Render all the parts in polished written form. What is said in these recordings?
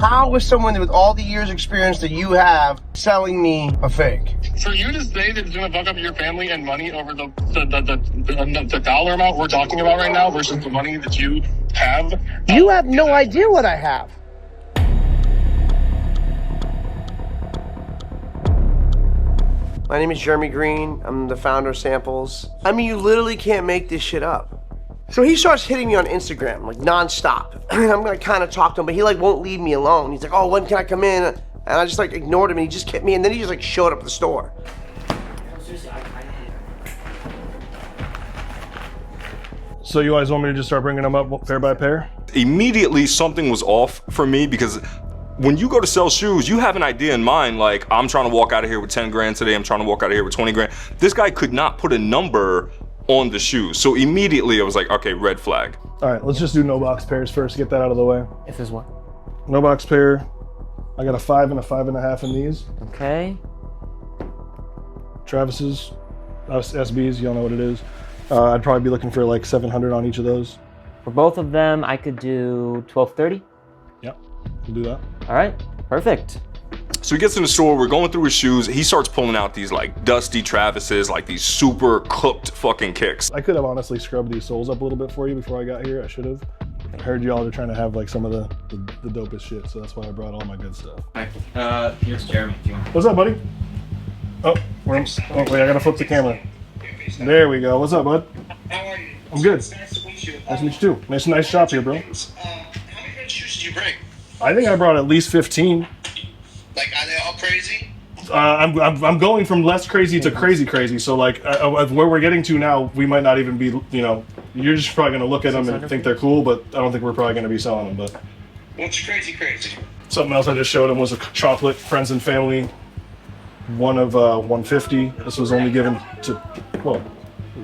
How is someone with all the years experience that you have selling me a fake? For you to say that it's going to fuck up your family and money over the dollar amount we're talking about right now versus the money that you have. You have no idea what I have. My name is Jeremy Green. I'm the founder of Samples. I mean, you literally can't make this shit up. So he starts hitting me on Instagram, like nonstop. And I'm gonna kind of talk to him, but he like won't leave me alone. He's like, oh, when can I come in? And I just like ignored him and he just kept me, and then he just like showed up at the store. So you guys want me to just start bringing them up pair by pair? Immediately something was off for me because when you go to sell shoes, you have an idea in mind, like I'm trying to walk out of here with 10 grand today, I'm trying to walk out of here with 20 grand. This guy could not put a number on the shoes. So immediately I was like, okay, red flag. All right, let's just do no box pairs first, get that out of the way. If there's one. No box pair. I got a 5 and a 5.5 in these. Okay. Travis's, SBs, y'all know what it is. I'd probably be looking for like 700 on each of those. For both of them, I could do 1230. Yep, we'll do that. All right, perfect. So he gets in the store, we're going through his shoes, he starts pulling out these like dusty Travises, like these super cooked fucking kicks. I could have honestly scrubbed these soles up a little bit for you before I got here, I should have. I heard y'all are trying to have like some of the dopest shit, so that's why I brought all my good stuff. Hi, here's Jeremy. What's up, buddy? Oh, wait, I gotta flip the camera. There we go. What's up, bud? How are you? I'm good. Nice to meet you. Nice to meet you too. Nice shop here, bro. How many red shoes did you bring? I think I brought at least 15. Like, are they all crazy? I'm going from less crazy to crazy. So like where we're getting to now, we might not even be, you know, you're just probably gonna look at them and think they're cool, but I don't think we're probably gonna be selling them. But What's crazy? something else I just showed him was a chocolate friends and family, one of 150. This was only given to, well.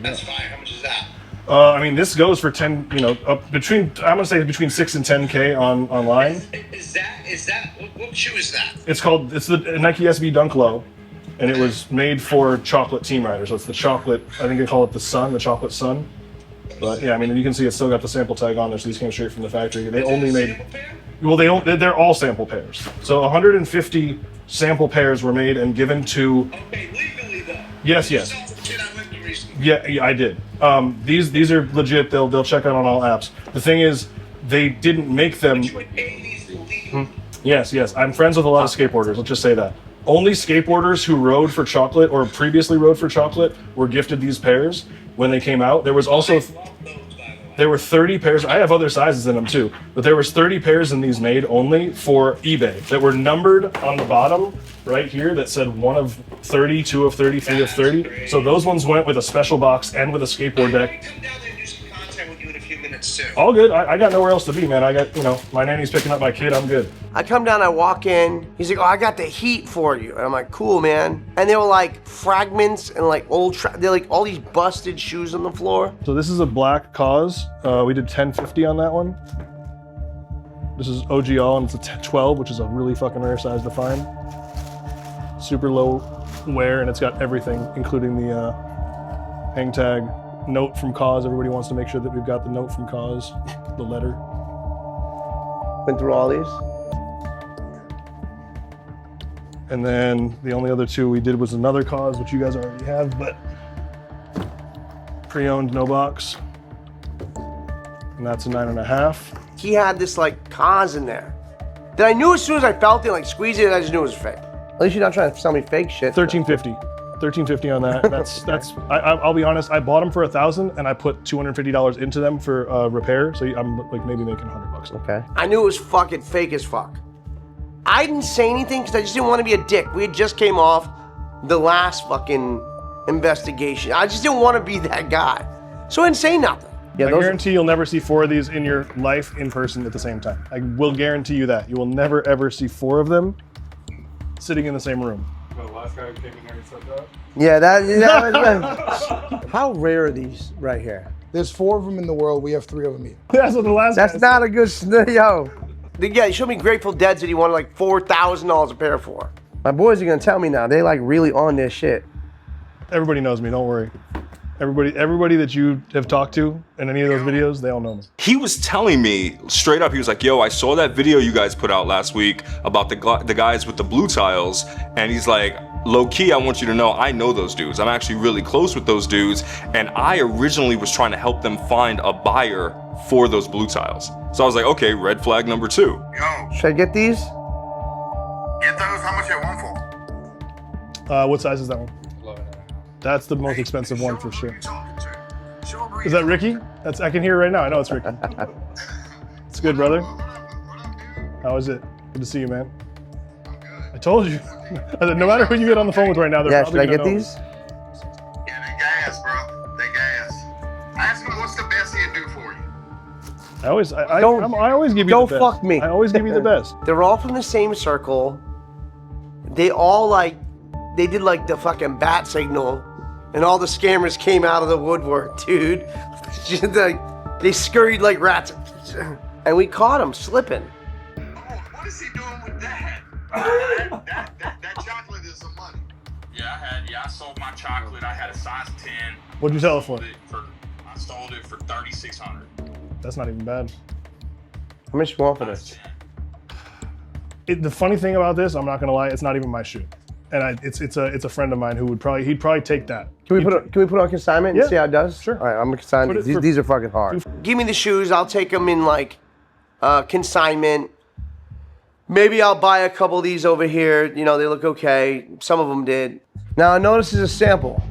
That's fine. How much is that? I mean, this goes for 10, you know, up between, I'm gonna say between 6 and 10K online. Is that what shoe is that? It's the Nike SB Dunk Low, and it was made for chocolate team riders. So it's the chocolate, I think they call it the chocolate sun. But yeah, I mean, you can see it's still got the sample tag on there, so these came straight from the factory. They only made, well, they're all sample pairs. So 150 sample pairs were made and given to. Okay, legally though. Yes. Yeah, I did. These are legit. They'll check out on all apps. The thing is, they didn't make them. Yes. I'm friends with a lot of skateboarders. Let's just say that. Only skateboarders who rode for chocolate or previously rode for chocolate were gifted these pairs when they came out. There was also. There were 30 pairs. I have other sizes in them too, but there was 30 pairs in these made only for eBay that were numbered on the bottom right here that said 1 of 30, 2 of 30, 3 of 30. So those ones went with a special box and with a skateboard deck. Come down there and do some content with you in a few minutes too. All good. I got nowhere else to be, man. I got, you know, my nanny's picking up my kid. I'm good. I come down, I walk in, he's like, oh, I got the heat for you. And I'm like, cool, man. And they were like fragments and like they're like all these busted shoes on the floor. So this is a black Kaws. We did 1050 on that one. This is OGL and it's a 12, which is a really fucking rare size to find. Super low wear, and it's got everything, including the hang tag, note from Kaws. Everybody wants to make sure that we've got the note from Kaws, the letter. Went through all these. And then the only other two we did was another Kaws, which you guys already have, but pre-owned, no box. And that's a 9.5. He had this like Kaws in there that I knew as soon as I felt it, like squeeze it, I just knew it was fake. At least you're not trying to sell me fake shit. 1350 on that. I'll be honest, I bought them for $1,000 and I put $250 into them for repair. So I'm like maybe making $100. Okay. I knew it was fucking fake as fuck. I didn't say anything because I just didn't want to be a dick. We had just came off the last fucking investigation. I just didn't want to be that guy. So I didn't say nothing. Yeah, I guarantee you'll never see 4 of these in your life in person at the same time. I will guarantee you that. You will never ever see 4 of them sitting in the same room. The last guy who came in here and said that? Yeah, that How rare are these right here? There's 4 of them in the world. We have 3 of them each. That's what the last That's guy not a good yo. Yeah, he showed me Grateful Dead's that he wanted like $4,000 a pair for. My boys are gonna tell me now. They like really on this shit. Everybody knows me, don't worry. Everybody that you have talked to in any of those videos, they all know me. He was telling me straight up, he was like, yo, I saw that video you guys put out last week about the guys with the blue tiles. And he's like, low key, I want you to know, I know those dudes. I'm actually really close with those dudes. And I originally was trying to help them find a buyer for those blue tiles. So I was like, okay, red flag number 2. Yo, Should I get these? get those. How much you want for? What size is that one? That's the most expensive one for sure. Sure. Is that Ricky? I can hear it right now. I know it's Ricky. It's good, brother. How is it? Good to see you, man. I told you. I said, no matter who you get on the phone with right now, they're Yeah, probably should I gonna get know. these? Yeah, they gas, bro. They gas. Ask them what's the best he'd do for you. I always give you the Don't best. fuck me. I always give you the best. They're all from the same circle. They all they did like the fucking bat signal, and all the scammers came out of the woodwork, dude. Just they scurried like rats, and we caught them slipping. Oh, what is he doing with that? that chocolate is some money. Yeah, I sold my chocolate. I had a size 10. What'd you sell it for? I sold it for $3,600. That's not even bad. How much you want for this? The funny thing about this, I'm not gonna lie, it's not even my shoe, and it's a friend of mine who he'd probably take that. Can we put on consignment and Yeah, see how it does? sure. All right, I'm gonna consign Put it these. for- These are fucking hard. Give me the shoes. I'll take them in consignment. Maybe I'll buy a couple of these over here. You know, they look okay. Some of them did. Now I notice this is a sample.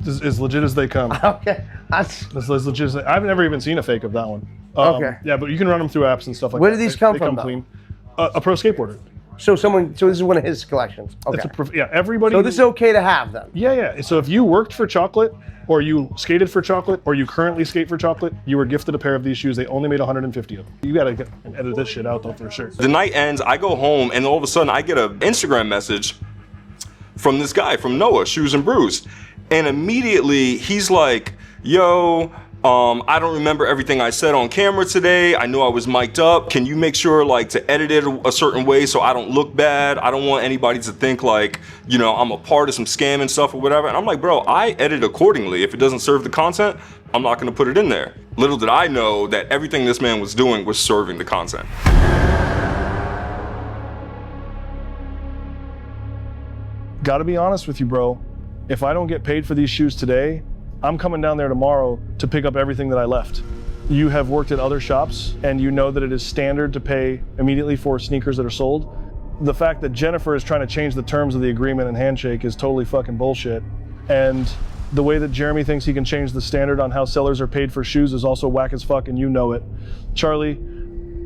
As legit as they come. Okay. As legit as I've never even seen a fake of that one. Okay. Yeah, but you can run them through apps and stuff like that. Where do these come They from, come though? clean. A pro skateboarder. So this is one of his collections. Okay. Everybody. So this is okay to have then. Yeah. So if you worked for chocolate, or you skated for chocolate, or you currently skate for chocolate, you were gifted a pair of these shoes. They only made 150 of them. You gotta edit this shit out though for sure. The night ends, I go home, and all of a sudden I get an Instagram message from this guy, from Noah, Shoes and Brews. And immediately he's like, yo, I don't remember everything I said on camera today. I know I was mic'd up. Can you make sure to edit it a certain way so I don't look bad? I don't want anybody to think I'm a part of some scam and stuff or whatever. And I'm like, bro, I edit accordingly. If it doesn't serve the content, I'm not gonna put it in there. Little did I know that everything this man was doing was serving the content. Gotta be honest with you, bro. If I don't get paid for these shoes today, I'm coming down there tomorrow to pick up everything that I left. You have worked at other shops and you know that it is standard to pay immediately for sneakers that are sold. The fact that Jennifer is trying to change the terms of the agreement and handshake is totally fucking bullshit. And the way that Jeremy thinks he can change the standard on how sellers are paid for shoes is also whack as fuck, and you know it. Charlie,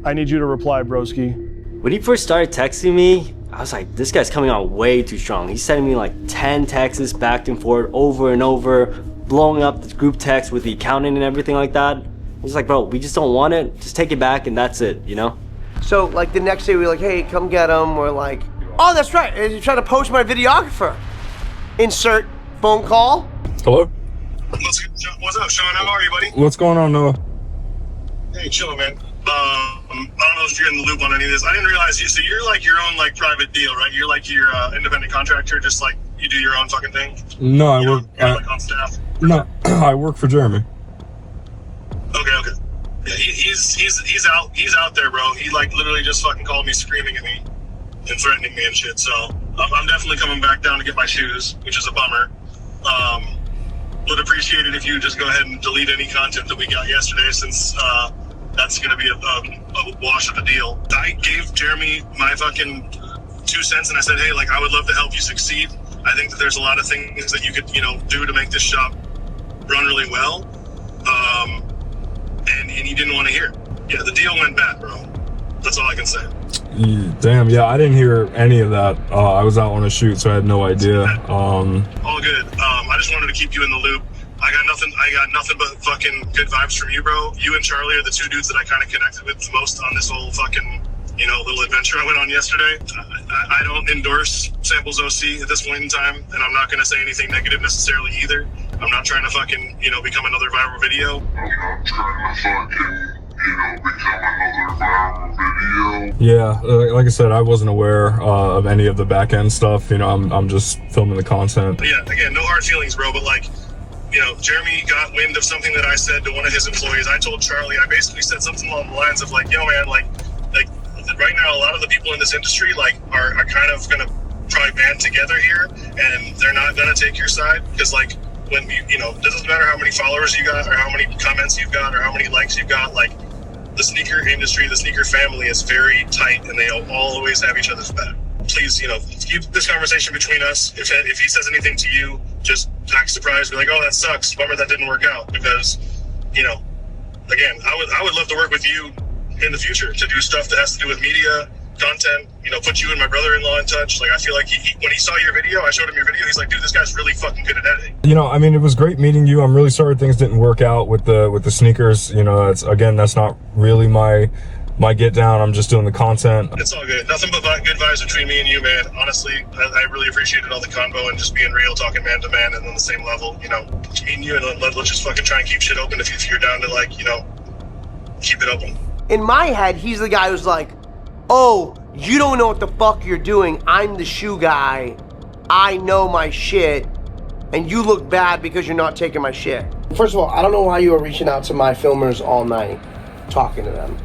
I need you to reply, broski. When he first started texting me, I was like, this guy's coming on way too strong. He's sending me like 10 texts back and forth over and over, blowing up the group text with the accountant and everything like that. He's like, bro, we just don't want it. Just take it back and that's it, you know? So the next day we were like, hey, come get them. We're like, oh, that's right. You're trying to poach my videographer. Insert phone call. Hello? What's up, Sean? How are you, buddy? What's going on, Noah? Hey, chillin', man. I don't know if you're in the loop on any of this. I didn't realize so you're like your own private deal, right? You're like your independent contractor, just like you do your own fucking thing. No, I You're like on staff. No, I work for Jeremy. Okay. Yeah, he's out there, bro. He literally just fucking called me, screaming at me and threatening me and shit. So I'm definitely coming back down to get my shoes, which is a bummer. Would appreciate it if you would just go ahead and delete any content that we got yesterday, since that's going to be a wash of a deal. I gave Jeremy my fucking 2 cents, and I said, hey, I would love to help you succeed. I think that there's a lot of things that you could, do to make this shop run really well. And he didn't want to hear it. Yeah, the deal went bad, bro. That's all I can say. Damn, yeah, I didn't hear any of that. I was out on a shoot, so I had no idea. All good. I just wanted to keep you in the loop. I got nothing but fucking good vibes from you, bro. You and Charlie are the 2 dudes that I kind of connected with the most on this whole fucking, little adventure I went on yesterday. I don't endorse SamplesOC at this point in time, and I'm not going to say anything negative necessarily either. I'm not trying to fucking, become another viral video. Yeah, like I said, I wasn't aware of any of the back end stuff. I'm just filming the content. But yeah, again, no hard feelings, bro. But Jeremy got wind of something that I said to one of his employees. I told Charlie, I basically said something along the lines of like, yo man, like right now a lot of the people in this industry like are kind of gonna try band together here, and they're not gonna take your side because like when it doesn't matter how many followers you got or how many comments you've got or how many likes you've got, like the sneaker industry, the sneaker family is very tight and they all always have each other's back. Please, keep this conversation between us. If he says anything to you, just act surprised, be like, oh, that sucks, bummer that didn't work out, because again, I would love to work with you in the future to do stuff that has to do with media, content, put you and my brother-in-law in touch. Like, I feel like when he saw your video, I showed him your video, he's like, dude, this guy's really fucking good at editing. It was great meeting you. I'm really sorry things didn't work out with the sneakers. That's not really my get down. I'm just doing the content. It's all good. Nothing but good vibes between me and you, man. Honestly, I really appreciated all the convo and just being real, talking man to man, and on the same level. Me and you, and let's just fucking try and keep shit open if you're down to keep it open. In my head, he's the guy who's like, oh, you don't know what the fuck you're doing. I'm the shoe guy. I know my shit. And you look bad because you're not taking my shit. First of all, I don't know why you were reaching out to my filmers all night, talking to them.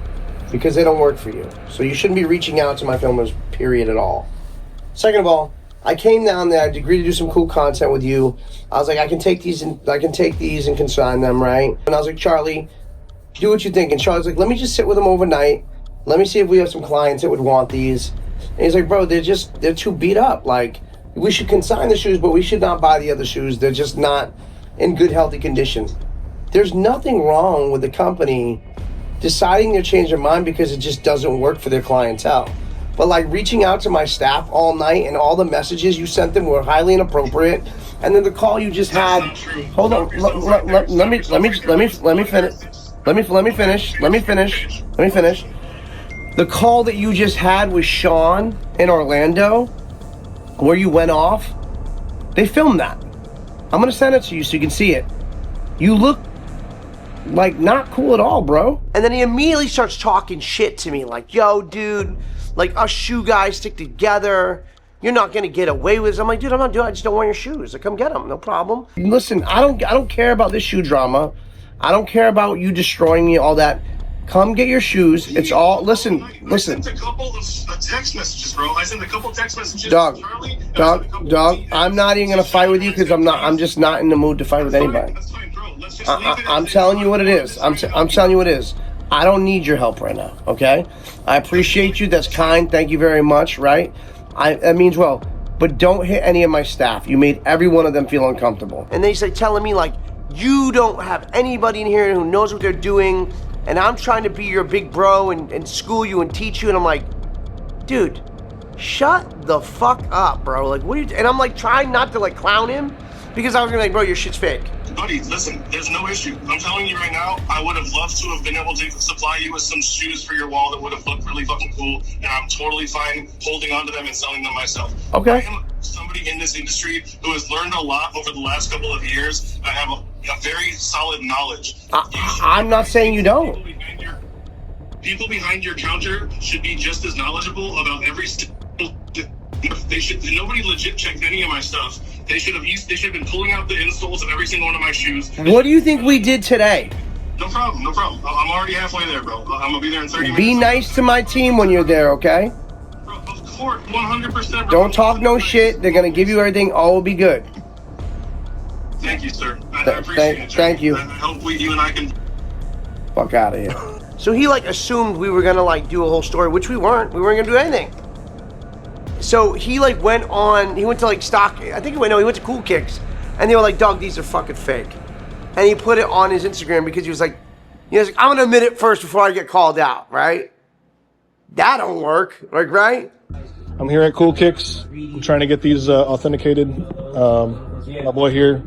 Because they don't work for you. So you shouldn't be reaching out to my filmers, period, at all. Second of all, I came down there, I agreed to do some cool content with you. I was like, I can take these and consign them, right? And I was like, Charlie, do what you think. And Charlie's like, let me just sit with them overnight. Let me see if we have some clients that would want these. And he's like, bro, they're too beat up. Like, we should consign the shoes, but we should not buy the other shoes. They're just not in good, healthy condition. There's nothing wrong with the company deciding to change their mind because it just doesn't work for their clientele. But like reaching out to my staff all night and all the messages you sent them were highly inappropriate. And then the call you just had, hold on, let me finish. The call that you just had with Sean in Orlando, where you went off, they filmed that. I'm gonna send it to you so you can see it. You look like not cool at all, bro. And then he immediately starts talking shit to me like, yo, dude, like us shoe guys stick together. You're not gonna get away with this. I'm like, dude, I'm not doing it. I just don't want your shoes. Like, come get them, no problem. Listen, I don't care about this shoe drama. I don't care about you destroying me, all that. Come get your shoes. It's all, listen. I sent a couple of text messages, bro. I sent a couple text messages Dog, to Charlie. dog, I'm not even gonna fight with you because I'm just not in the mood to fight with anybody. That's fine, bro. Let's just leave it I'm telling you what it is. I'm telling you what it is. I don't need your help right now, okay? I appreciate you. That's kind. Thank you very much, right? That means well. But don't hit any of my staff. You made every one of them feel uncomfortable. And then he's like telling me like, you don't have anybody in here who knows what they're doing, and I'm trying to be your big bro and school you and teach you. And I'm like, dude, shut the fuck up, bro. Like, what are you? And I'm like trying not to like clown him because I was gonna be like, bro, your shit's fake. Buddy, listen, there's no issue. I'm telling you right now, I would have loved to have been able to supply you with some shoes for your wall that would have looked really fucking cool, and I'm totally fine holding on to them and selling them myself. Okay. I am somebody in this industry who has learned a lot over the last couple of years. I have a very solid knowledge. I'm not saying you don't. People behind your counter should be just as knowledgeable about every nobody legit checked any of my stuff. They should have been pulling out the insoles of every single one of my shoes. What do you think we did today? No problem. I'm already halfway there, bro. I'm gonna be there in 30 minutes. Be nice to my team when you're there, okay? Bro, of course, 100%. Bro. Don't talk no shit. They're gonna give you everything. All will be good. Thank you, sir. I appreciate it. Thank you. I hope you and I can. Fuck out of here. So he like assumed we were gonna like do a whole story, which we weren't. We weren't gonna do anything. So he like went to like stock, I think he went to Cool Kicks, and they were like, dog, these are fucking fake. And he put it on his Instagram because he was like, I'm gonna admit it first before I get called out, right? That don't work, like, right? I'm here at Cool Kicks. I'm trying to get these authenticated. My boy here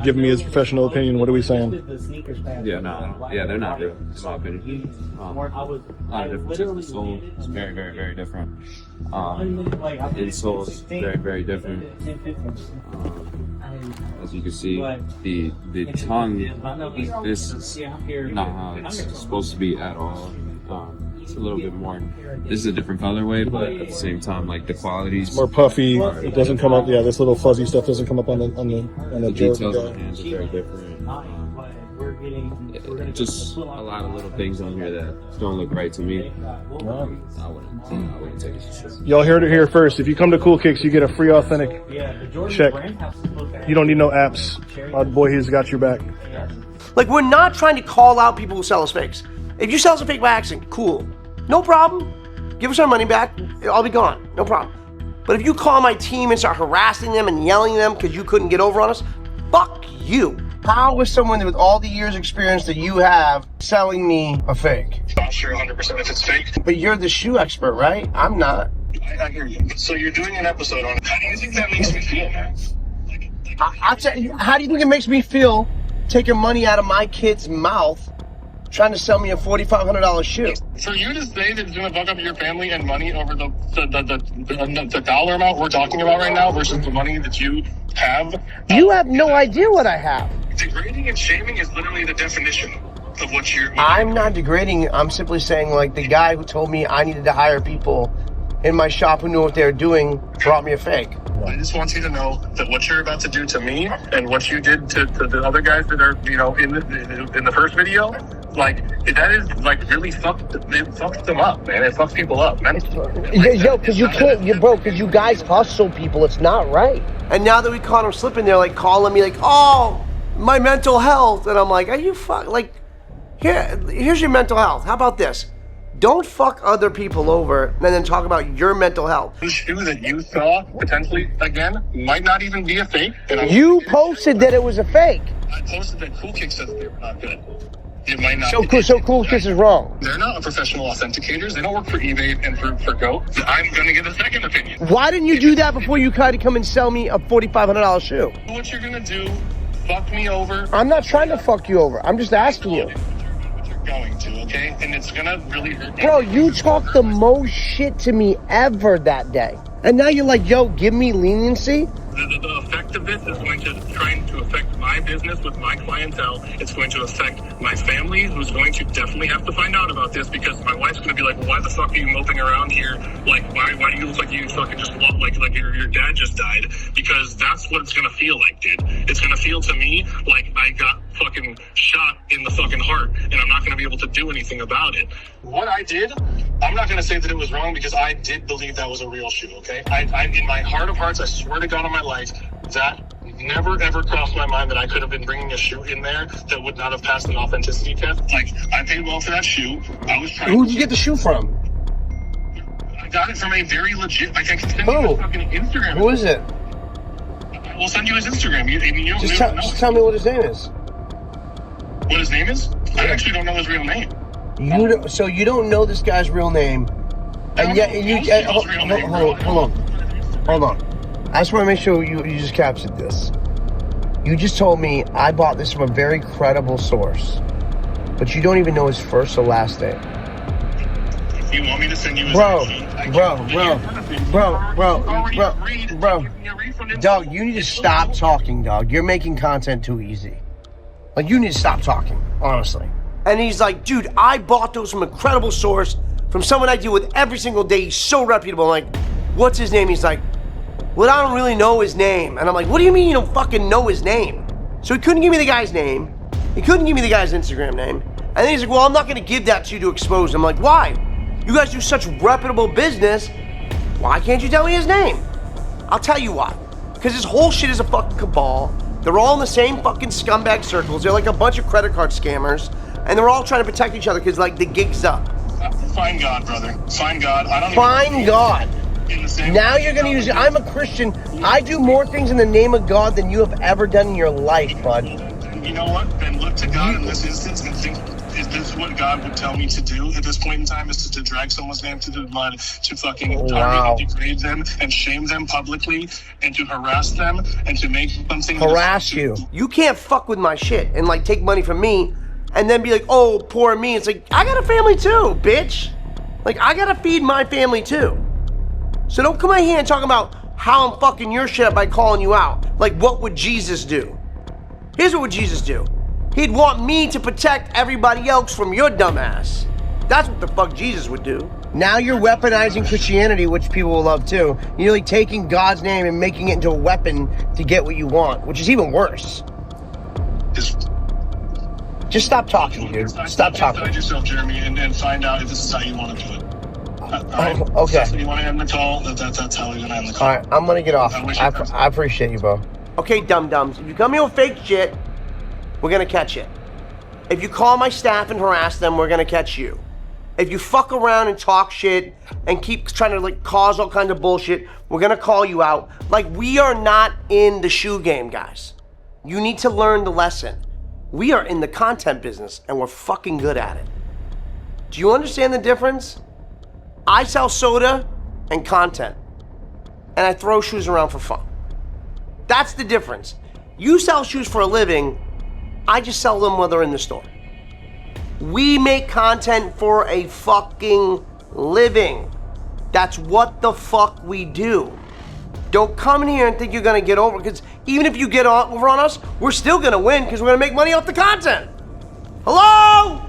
giving me his professional opinion. What are we saying? Yeah, they're not real, in my opinion. A lot of differences. The sole is very, very, very different. Insole is very, very different. As you can see, the tongue, this is not how it's supposed to be at all. It's a little bit more. This is a different colorway, but at the same time, like the qualities. More puffy. It doesn't come up. Yeah, this little fuzzy stuff doesn't come up on the The details on the hands are very different. Just a lot of little things on here that don't look right to me. I wouldn't take it. Y'all heard it here first. If you come to Cool Kicks, you get a free authentic check. You don't need no apps. Our boy here's got your back. Like, we're not trying to call out people who sell us fakes. If you sell us a fake by accident, cool. No problem. Give us our money back. I'll be gone. No problem. But if you call my team and start harassing them and yelling at them because you couldn't get over on us, fuck you. How is someone with all the years experience that you have selling me a fake? Not sure 100% if it's fake. But you're the shoe expert, right? I'm not. I hear you. So you're doing an episode on it. How do you think that makes me feel, man? I'll tell you, how do you think it makes me feel taking money out of my kid's mouth trying to sell me a $4,500 shoe? For you to say that it's going to fuck up your family and money over the dollar amount we're talking about right now versus the money that you have. You have no idea what I have. Degrading and shaming is literally the definition of what you're... I'm not degrading. I'm simply saying, like, the guy who told me I needed to hire people in my shop who knew what they were doing brought me a fake. I just want you to know that what you're about to do to me and what you did to the other guys that are, you know, in the first video, like, that is, like, really fucked them up, man. It fucks people up, man. Yo, because you can't, because you guys hustle people. It's not right. And now that we caught him slipping, they're, like, calling me, like, oh, my mental health. And I'm like, are you here's your mental health. How about this? Don't fuck other people over and then talk about your mental health. The shoe that you saw, potentially, again, might not even be a fake. You posted that it was a fake. I posted that Cool Kick says they were not good. It might not So Cool Kick is wrong. They're not professional authenticators. They don't work for eBay and for Go. I'm going to get a second opinion. Why didn't you do that before you tried to come and sell me a $4,500 shoe? What you're going to do, fuck me over. I'm not trying to fuck you over. I'm just asking you. Going to, okay? And it's gonna really hurt me. Bro, you talked the most shit to me ever that day. And now you're like, yo, give me leniency? The effect of this is going to trying to affect my business with my clientele. It's going to affect my family, who's going to definitely have to find out about this because my wife's going to be like, well, why the fuck are you moping around here? Like, why do you look like you fucking just lost, like your dad just died? Because that's what it's going to feel like, dude. It's going to feel to me like I got fucking shot in the fucking heart and I'm not going to be able to do anything about it. What I did, I'm not going to say that it was wrong because I did believe that was a real shoe, okay? I in my heart of hearts, I swear to God on my life, that never ever crossed my mind that I could have been bringing a shoe in there that would not have passed an authenticity test. Like, I paid well for that shoe. I was trying. Who did you get the shoe from? I got it from a very legit. Like, I can send you his fucking Instagram. Who is it? We'll send you his Instagram. You don't just tell me what his name is. What his name is? I actually don't know his real name. So you don't know this guy's real name, and yet hold on. I just want to make sure you just captured this. You just told me I bought this from a very credible source, but you don't even know his first or last name. You want me to send you his bro. Dog, you need to stop talking, dog. You're making content too easy. Like, you need to stop talking, honestly. And he's like, dude, I bought those from a credible source, from someone I deal with every single day. He's so reputable. I'm like, what's his name? He's like, well, I don't really know his name. And I'm like, what do you mean you don't fucking know his name? So he couldn't give me the guy's name. He couldn't give me the guy's Instagram name. And then he's like, well, I'm not going to give that to you to expose him. I'm like, why? You guys do such reputable business. Why can't you tell me his name? I'll tell you why. Because this whole shit is a fucking cabal. They're all in the same fucking scumbag circles. They're like a bunch of credit card scammers. And they're all trying to protect each other because, like, the gig's up. Find God, brother. Find God. I don't Find God. Now you're going to use it. I'm a Christian. I do more things in the name of God than you have ever done in your life, bud. You know what? Then look to God in this instance and think, is this what God would tell me to do at this point in time? Is to drag someone's name to the mud, to fucking target and degrade them and shame them publicly and to harass them and to make something... Harass you. You can't fuck with my shit and, like, take money from me and then be like, oh, poor me. It's like, I got a family too, bitch. Like, I got to feed my family too. So don't come out here and talk about how I'm fucking your shit up by calling you out. Like, what would Jesus do? Here's what would Jesus do. He'd want me to protect everybody else from your dumb ass. That's what the fuck Jesus would do. Now you're weaponizing Christianity, which people will love too. You're like taking God's name and making it into a weapon to get what you want, which is even worse. Just stop talking, dude. Stop talking. Inside yourself, Jeremy, and find out if this is how you want to do it. All right? Okay. So if you want to end the call, that's how we're going to end the call. All right, I'm gonna get off. I I appreciate you, bro. Okay, dum-dums. If you come here with fake shit, we're gonna catch it. If you call my staff and harass them, we're gonna catch you. If you fuck around and talk shit and keep trying to like cause all kinds of bullshit, we're gonna call you out. Like, we are not in the shoe game, guys. You need to learn the lesson. We are in the content business and we're fucking good at it. Do you understand the difference? I sell soda and content, and I throw shoes around for fun. That's the difference. You sell shoes for a living, I just sell them when they're in the store. We make content for a fucking living. That's what the fuck we do. Don't come in here and think you're gonna get over, because even if you get over on us, we're still gonna win because we're gonna make money off the content. Hello?